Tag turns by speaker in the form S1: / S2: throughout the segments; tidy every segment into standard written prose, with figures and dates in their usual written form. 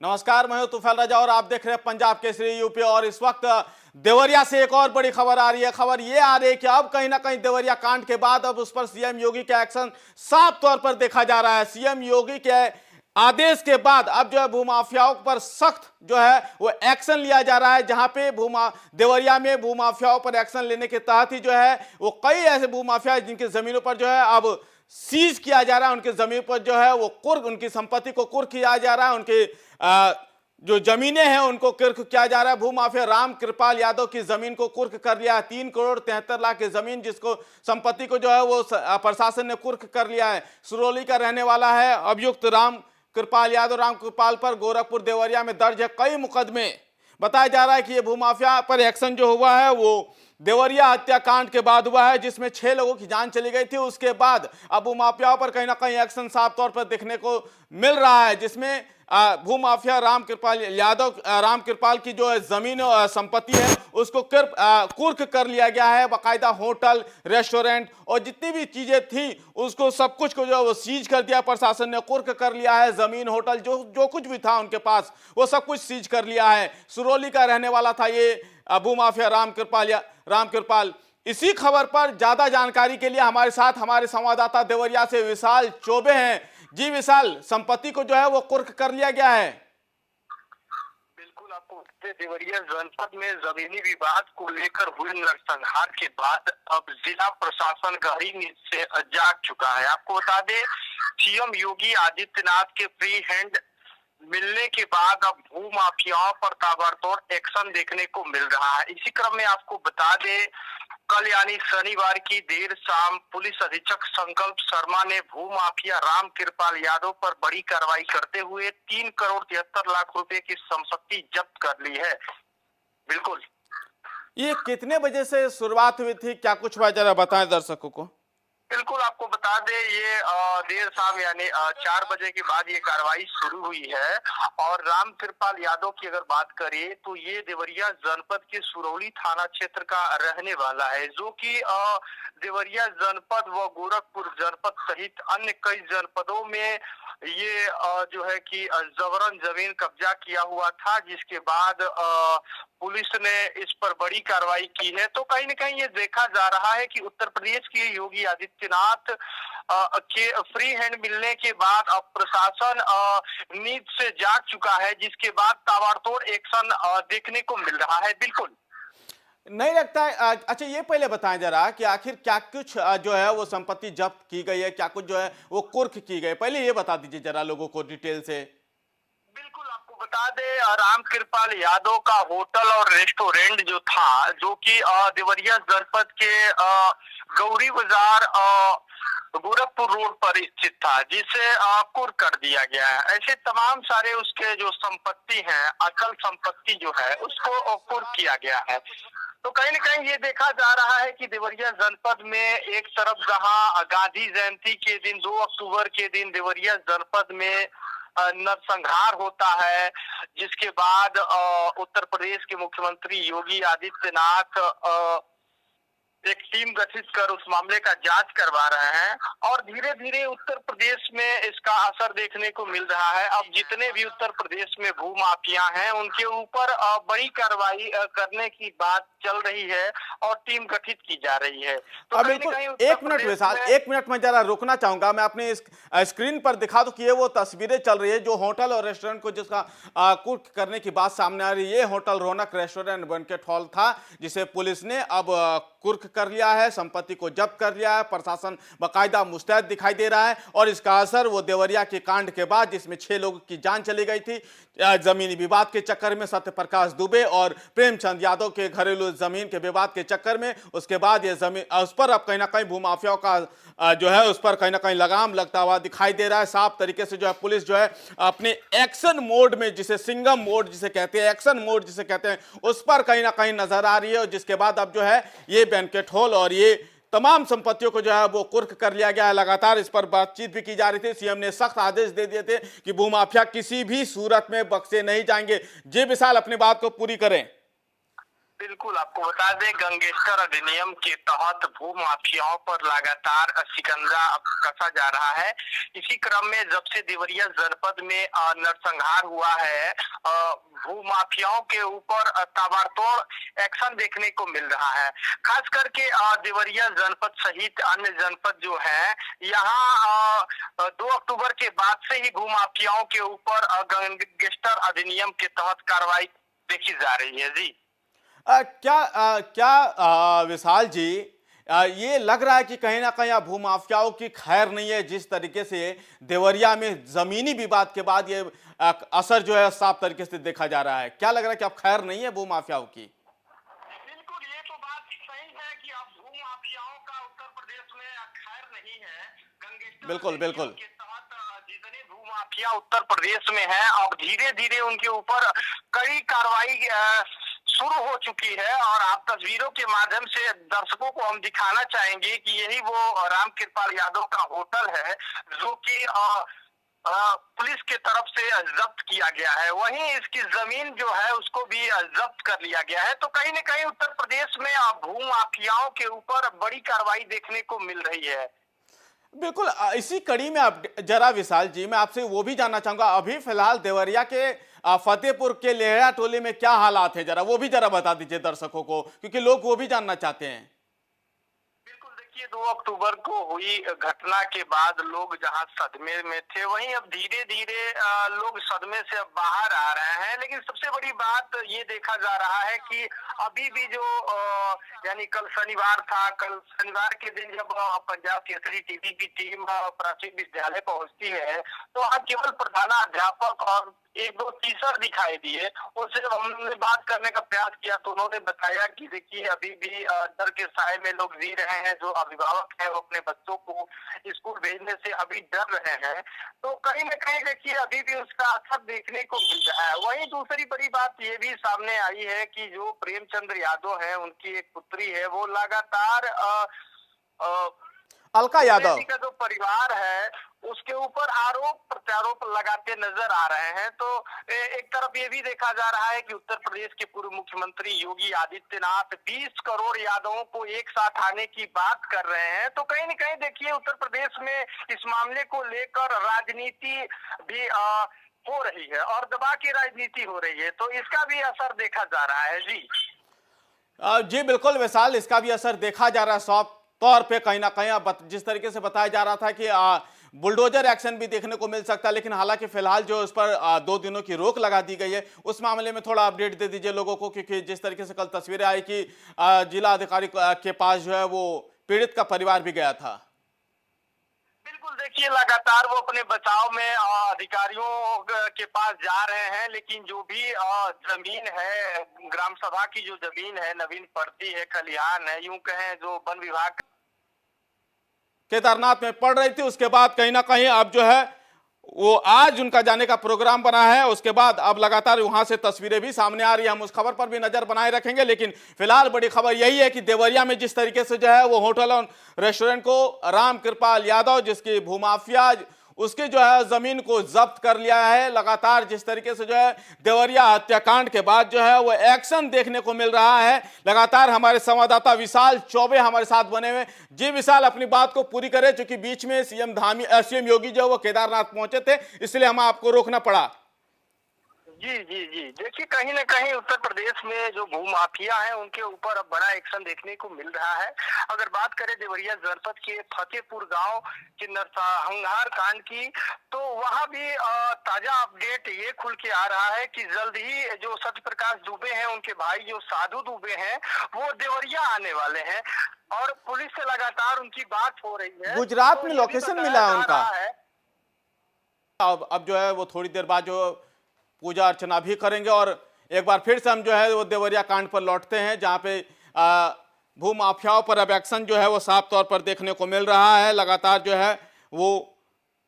S1: नमस्कार, मैं हूं तुफैल रजा और आप देख रहे हैं पंजाब केसरी यूपी। और इस वक्त देवरिया से एक और बड़ी खबर आ रही है। खबर ये आ रही है कि अब कहीं ना कहीं देवरिया कांड के बाद अब उस पर सीएम योगी का एक्शन साफ तौर पर देखा जा रहा है। सीएम योगी के आदेश के बाद अब जो है भूमाफियाओं पर सख्त जो है वो एक्शन लिया जा रहा है। जहां पे देवरिया में भूमाफियाओं पर एक्शन लेने के तहत ही जो है वो कई ऐसे भूमाफिया जिनकी जमीनों पर जो है अब सीज किया जा रहा है, उनकी जमीन पर जो है वो कुर्क, उनकी संपत्ति को कुर्क किया जा रहा है, उनकी जो जमीनें हैं उनको कुर्क किया जा रहा है। भूमाफिया राम कृपाल यादव की जमीन को कुर्क कर लिया है। 3 करोड़ 73 लाख की जमीन जिसको संपत्ति को जो है वो प्रशासन ने कुर्क कर लिया है। सुरौली का रहने वाला है अभियुक्त राम कृपाल यादव। राम कृपाल पर गोरखपुर देवरिया में दर्ज है कई मुकदमे। बताया जा रहा है कि ये भूमाफिया पर एक्शन जो हुआ है वो देवरिया हत्याकांड के बाद हुआ है, जिसमें 6 लोगों की जान चली गई थी। उसके बाद अब भूमाफियाओं पर कहीं ना कहीं एक्शन साफ तौर पर देखने को मिल रहा है, जिसमें भूमाफिया राम कृपाल की जो जमीन संपत्ति है उसको कुर्क कर लिया गया है। बाकायदा होटल, रेस्टोरेंट और जितनी भी चीजें थी उसको सब कुछ को जो है वो सीज कर दिया। प्रशासन ने कुर्क कर लिया है। जमीन, होटल, जो कुछ भी था उनके पास वो सब कुछ सीज कर लिया है। सुरौली का रहने वाला था ये भूमाफिया राम कृपाल। इसी खबर पर ज्यादा जानकारी के लिए हमारे साथ हमारे संवाददाता देवरिया से विशाल चौबे हैं। जी विशाल, संपत्ति को जो है वो कुर्क कर लिया गया है।
S2: बिल्कुल, आपको देवरिया जनपद में जमीनी विवाद को लेकर हुए नरसंहार के बाद अब जिला प्रशासन गहरी नींद से जाग चुका है। आपको बता दें, सीएम योगी आदित्यनाथ के फ्री हैंड मिलने के बाद अब भू माफियाओं पर ताबड़तोड़ एक्शन देखने को मिल रहा है। इसी क्रम में आपको बता दें, कल यानी शनिवार की देर शाम पुलिस अधीक्षक संकल्प शर्मा ने भू माफिया राम कृपाल यादव पर बड़ी कार्रवाई करते हुए 3 करोड़ 73 लाख रुपए की संपत्ति जब्त कर ली है। बिल्कुल,
S1: ये कितने बजे से शुरुआत हुई थी, क्या कुछ हुआ, जरा बताएं दर्शकों को।
S2: बिल्कुल आपको बता दें, ये देर शाम यानी 4 बजे के बाद ये कार्रवाई शुरू हुई है। और राम कृपाल यादव की अगर बात करें तो ये देवरिया जनपद के सुरौली थाना क्षेत्र का रहने वाला है, जो कि देवरिया जनपद व गोरखपुर जनपद सहित अन्य कई जनपदों में ये जो है कि जबरन जमीन कब्जा किया हुआ था, जिसके बाद पुलिस ने इस पर बड़ी कार्रवाई की है। तो कहीं न कहीं ये देखा जा रहा है कि उत्तर प्रदेश के योगी आदित्यनाथ के फ्री हैंड मिलने के बाद अब प्रशासन नींद से जाग चुका है, जिसके बाद ताबड़तोड़ एक्शन देखने को मिल रहा है। बिल्कुल
S1: नहीं लगता है। अच्छा, ये पहले बताएं जरा कि आखिर क्या कुछ जो है वो संपत्ति जब्त की गई है, क्या कुछ जो है वो कुर्क की गई, पहले ये बता दीजिए जरा लोगों को डिटेल से।
S2: बिल्कुल आपको बता दें, राम कृपाल यादव का होटल और रेस्टोरेंट जो था, जो कि देवरिया जनपद के गौरी बाजार गोरखपुर रोड पर स्थित था, जिसे कुर्क कर दिया गया है। ऐसे तमाम सारे उसके जो संपत्ति है, अचल संपत्ति जो है उसको कुर्क किया गया है। तो कहीं न कहीं ये देखा जा रहा है कि देवरिया जनपद में एक तरफ जहां गांधी जयंती के दिन 2 अक्टूबर के दिन देवरिया जनपद में नरसंहार होता है, जिसके बाद उत्तर प्रदेश के मुख्यमंत्री योगी आदित्यनाथ एक टीम गठित कर उस मामले का जांच करवा रहे हैं। और धीरे धीरे उत्तर प्रदेश में इसका असर देखने को मिल रहा है। अब जितने भी उत्तर प्रदेश में भू माफिया हैं उनके ऊपर बड़ी कार्रवाई करने की बात चल रही है और टीम गठित की जा रही है। तो
S1: अब बिल्कुल, एक मिनट विशाल, एक मिनट में जरा रुकना चाहूंगा। मैं अपने स्क्रीन पर दिखा दूं कि ये वो तस्वीरें चल रही है जो होटल और रेस्टोरेंट को जिसका कुर्क करने की बात सामने आ रही है। ये होटल रौनक रेस्टोरेंट बैंक्वेट हॉल था, जिसे पुलिस ने अब कुर्क कर लिया है, संपत्ति को जब्त कर लिया है। प्रशासन बाकायदा मुस्तैद दिखाई दे रहा है और इसका असर वो देवरिया के कांड के बाद, जिसमें 6 लोगों की जान चली गई थी जमीनी विवाद के चक्कर में, सत्य प्रकाश दुबे और प्रेमचंद यादव के घरेलू जमीन के विवाद के चक्कर में। उसके बाद ये जमीन उस पर अब कहीं ना कहीं भूमाफियाओं का जो है उस पर कहीं ना कहीं लगाम लगता हुआ दिखाई दे रहा है। साफ तरीके से जो है पुलिस जो है अपने एक्शन मोड में, जिसे सिंघम मोड जिसे कहते हैं, एक्शन मोड जिसे कहते हैं, उस पर कहीं ना कहीं नजर आ रही है। और जिसके बाद अब जो है ये बैंक्वेट हॉल और ये तमाम संपत्तियों को जो है वो कुर्क कर लिया गया है। लगातार इस पर बातचीत भी की जा रही थी। सीएम ने सख्त आदेश दे दिए थे कि भूमाफिया किसी भी सूरत में बख्शे नहीं जाएंगे। जी विशाल, अपनी बात को पूरी करें।
S2: बिल्कुल आपको बता दें, गंगेस्टर अधिनियम के तहत भू माफियाओं पर लगातार शिकंजा अब कसा जा रहा है। इसी क्रम में जब से देवरिया जनपद में नरसंहार हुआ है, भू माफियाओं के ऊपर ताबड़तोड़ एक्शन देखने को मिल रहा है। खास करके देवरिया जनपद सहित अन्य जनपद जो है, यहाँ 2 अक्टूबर के बाद से ही भू माफियाओं के ऊपर गैंगस्टर अधिनियम के तहत कार्रवाई देखी जा रही है। जी
S1: क्या विशाल जी, ये लग रहा है कि कहीं ना कहीं अब भूमाफियाओं की खैर नहीं है। जिस तरीके से देवरिया में जमीनी विवाद के बाद ये असर जो है साफ तरीके से देखा जा रहा है, क्या लग रहा है कि अब खैर नहीं है भूमाफियाओं की?
S2: बिल्कुल, ये तो बात सही है कि अब भू माफियाओं का उत्तर प्रदेश में खैर नहीं है। गंगेस्टर
S1: बिल्कुल बिल्कुल।
S2: के तहत जितने भू माफिया उत्तर प्रदेश में है, अब धीरे धीरे उनके ऊपर कड़ी कार्रवाई शुरू हो चुकी है। और आप तस्वीरों के माध्यम से दर्शकों को हम दिखाना चाहेंगे कि यही वो राम कृपाल यादव का होटल है, जो कि पुलिस के तरफ से जब्त किया गया है। वहीं इसकी जमीन जो है उसको भी जब्त कर लिया गया है। तो कहीं न कहीं उत्तर प्रदेश में भू माफियाओं के ऊपर बड़ी कार्रवाई देखने को मिल रही है।
S1: बिल्कुल, इसी कड़ी में आप जरा विशाल जी, मैं आपसे वो भी जानना चाहूंगा, अभी फिलहाल देवरिया के फतेहपुर के लेहड़ा टोली में क्या हालात है, जरा वो भी जरा बता दीजिए दर्शकों को, क्योंकि लोग वो भी जानना चाहते हैं।
S2: बिल्कुल, देखिए 2 अक्टूबर को हुई घटना के बाद लोग जहां सदमे में थे, वहीं अब धीरे धीरे लोग सदमे से अब बाहर आ रहे हैं। लेकिन सबसे बड़ी बात ये देखा जा रहा है कि अभी भी जो यानी कल शनिवार था, कल शनिवार के दिन जब पंजाब केसरी टीवी की टीम प्राचीन विद्यालय पहुंचती है, तो वहाँ केवल प्रधानाध्यापक और 1-2 टीचर दिखाई दिए। उनसे हमने बात करने का प्रयास किया तो उन्होंने बताया कि देखिए अभी भी डर के साए में लोग जी रहे हैं। जो अभिभावक है वो अपने बच्चों को स्कूल भेजने से अभी डर रहे हैं। तो कहीं न कहीं देखिए अभी भी उसका असर देखने को मिल रहा है। वहीं दूसरी बड़ी बात ये भी सामने आई है कि जो प्रेमचंद्र यादव है, उनकी एक पुत्री है, वो लगातार
S1: अलका यादव
S2: का जो परिवार है उसके ऊपर आरोप प्रत्यारोप लगाते नजर आ रहे हैं। तो एक तरफ ये भी देखा जा रहा है कि उत्तर प्रदेश के पूर्व मुख्यमंत्री योगी आदित्यनाथ 20 करोड़ यादवों को एक साथ आने की बात कर रहे हैं। तो कहीं न कहीं देखिए उत्तर प्रदेश में इस मामले को लेकर राजनीति भी हो रही है और दबा की राजनीति हो रही है। तो इसका भी असर देखा जा रहा है। जी
S1: जी बिल्कुल विशाल, इसका भी असर देखा जा रहा है साफ तौर पे। कहीं ना कहीं जिस तरीके से बताया जा रहा था कि बुलडोजर एक्शन भी देखने को मिल सकता है, लेकिन हालांकि फिलहाल जो उस पर 2 दिनों की रोक लगा दी गई है, उस मामले में थोड़ा अपडेट दे दीजिए लोगों को, क्योंकि जिस तरीके से कल तस्वीरें आई कि जिला अधिकारी के पास जो है वो पीड़ित का परिवार भी गया था।
S2: बिल्कुल, देखिए लगातार वो अपने बचाव में अधिकारियों के पास जा रहे हैं। लेकिन जो भी जमीन है, ग्राम सभा की जो जमीन है, नवीन पड़ती है, खलिहान है, यूं कहें जो वन विभाग
S1: केदारनाथ में पड़ रही थी, उसके बाद कहीं ना कहीं अब जो है वो आज उनका जाने का प्रोग्राम बना है। उसके बाद अब लगातार वहां से तस्वीरें भी सामने आ रही है, हम उस खबर पर भी नजर बनाए रखेंगे। लेकिन फिलहाल बड़ी खबर यही है कि देवरिया में जिस तरीके से जो है वो होटल और रेस्टोरेंट को राम कृपाल यादव, जिसकी भूमाफिया, उसकी जो है जमीन को जब्त कर लिया है। लगातार जिस तरीके से जो है देवरिया हत्याकांड के बाद जो है वो एक्शन देखने को मिल रहा है। लगातार हमारे संवाददाता विशाल चौबे हमारे साथ बने हुए। जी विशाल, अपनी बात को पूरी करें, क्योंकि बीच में सीएम योगी जो है वो केदारनाथ पहुंचे थे, इसलिए हमें आपको रोकना पड़ा।
S2: जी जी जी, देखिए कहीं न कहीं उत्तर प्रदेश में जो भू माफिया है उनके ऊपर अब बड़ा एक्शन देखने को मिल रहा है। अगर बात करें देवरिया जनपद के फतेहपुर गांव के नरसंहार कांड की, तो वहां भी ताजा अपडेट ये खुल के आ रहा है कि जल्द ही जो सत्य प्रकाश दुबे हैं, उनके भाई जो साधु दुबे हैं, वो देवरिया आने वाले हैं और पुलिस से लगातार उनकी बात हो रही है।
S1: गुजरात
S2: तो
S1: में
S2: ये भी
S1: लोकेशन
S2: बताया
S1: मिला है
S2: जा
S1: उनका।
S2: रहा है।
S1: अब जो है वो थोड़ी देर बाद जो पूजा अर्चना भी करेंगे और एक बार फिर से हम जो है वो देवरिया कांड पर लौटते हैं, जहां पे भू माफियाओं पर अब एक्शन जो है वो साफ तौर पर देखने को मिल रहा है। लगातार जो है वो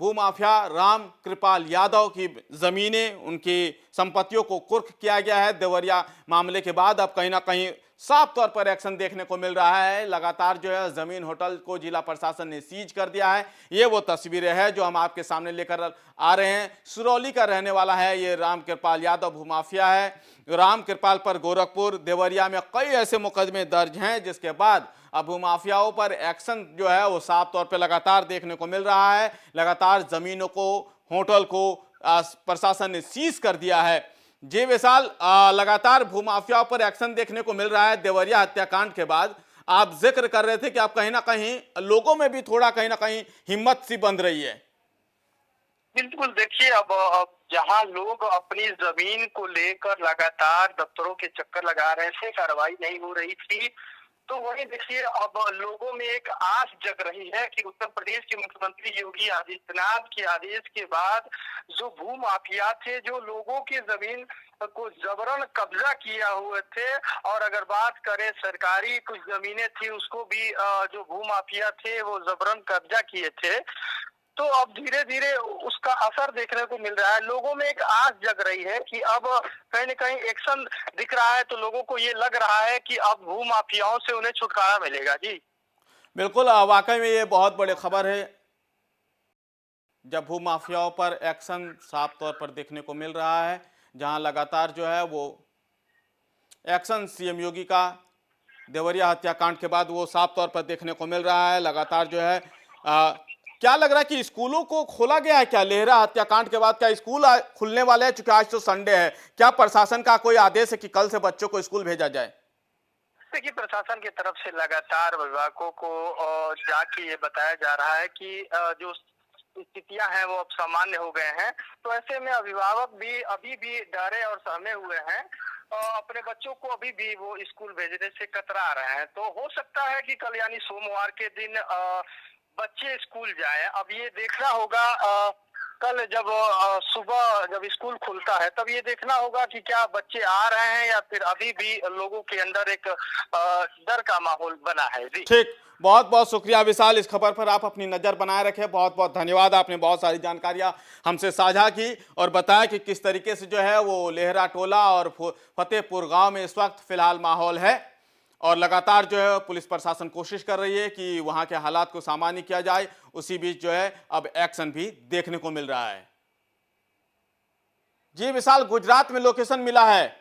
S1: भू माफिया राम कृपाल यादव की जमीनें, उनकी संपत्तियों को कुर्क किया गया है देवरिया मामले के बाद। अब कहीं ना कहीं साफ तौर पर एक्शन देखने को मिल रहा है। लगातार जो है जमीन होटल को जिला प्रशासन ने सीज कर दिया है। ये वो तस्वीरें हैं जो हम आपके सामने लेकर आ रहे हैं। सिरौली का रहने वाला है ये राम कृपाल यादव, भूमाफिया है। राम कृपाल पर गोरखपुर, देवरिया में कई ऐसे मुकदमे दर्ज हैं जिसके बाद अब भूमाफियाओं पर एक्शन जो है वो साफ तौर पर लगातार देखने को मिल रहा है। लगातार जमीनों को, होटल को प्रशासन ने सीज कर दिया है। जी विशाल, लगातार भूमाफियाओं पर एक्शन देखने को मिल रहा है देवरिया हत्याकांड के बाद। आप जिक्र कर रहे थे कि आप कहीं ना कहीं लोगों में भी थोड़ा कहीं ना कहीं हिम्मत सी बंध रही है।
S2: बिल्कुल, देखिए अब जहां लोग अपनी जमीन को लेकर लगातार दफ्तरों के चक्कर लगा रहे थे, कार्रवाई नहीं हो रही थी, तो वही देखिए अब लोगों में एक आस जग रही है कि उत्तर प्रदेश के मुख्यमंत्री योगी आदित्यनाथ के आदेश के बाद जो भू माफिया थे, जो लोगों की जमीन को जबरन कब्जा किया हुए थे, और अगर बात करें सरकारी कुछ जमीनें थी उसको भी जो भू माफिया थे वो जबरन कब्जा किए थे, तो अब धीरे धीरे उसका असर देखने को मिल रहा है। लोगों में एक आस जग रही है कि अब कहीं न कहीं एक्शन दिख रहा है, तो लोगों को ये लग रहा है कि अब भू माफियाओं से उन्हें छुटकारा मिलेगा। जी
S1: बिल्कुल, वाकई में ये बहुत बड़ी खबर है जब भू माफियाओं पर एक्शन साफ तौर पर देखने को मिल रहा है, जहां लगातार जो है वो एक्शन सीएम योगी का देवरिया हत्याकांड के बाद वो साफ तौर पर देखने को मिल रहा है। लगातार जो है क्या लग रहा है कि स्कूलों को खोला गया है क्या? लेहरा हत्याकांड के बाद क्या स्कूल खुलने वाले हैं? चूंकि आज तो संडे है, क्या प्रशासन का कोई आदेश है कि कल से बच्चों को स्कूल भेजा जाए?
S2: देखिए, प्रशासन की तरफ से लगातार विभागों को जाके ये बताया जा रहा है कि जो स्थितियां हैं वो अब सामान्य हो गए हैं, तो ऐसे में अभिभावक भी अभी भी डरे और सहमे हुए हैं। अपने बच्चों को अभी भी वो स्कूल भेजने से कतरा रहे हैं। तो हो सकता है कि कल यानी सोमवार के दिन बच्चे स्कूल जाएं। अब ये देखना होगा कल जब सुबह जब स्कूल खुलता है तब ये देखना होगा कि क्या बच्चे आ रहे हैं या फिर अभी भी लोगों के अंदर एक डर का माहौल बना है। जी
S1: ठीक, बहुत बहुत शुक्रिया विशाल। इस खबर पर आप अपनी नजर बनाए रखें। बहुत बहुत धन्यवाद, आपने बहुत सारी जानकारियां हमसे साझा की और बताया कि किस तरीके से जो है वो लेहरा टोला और फतेहपुर गांव में इस वक्त फिलहाल माहौल है, और लगातार जो है पुलिस प्रशासन कोशिश कर रही है कि वहां के हालात को सामान्य किया जाए। उसी बीच जो है अब एक्शन भी देखने को मिल रहा है। जी विशाल, गुजरात में लोकेशन मिला है।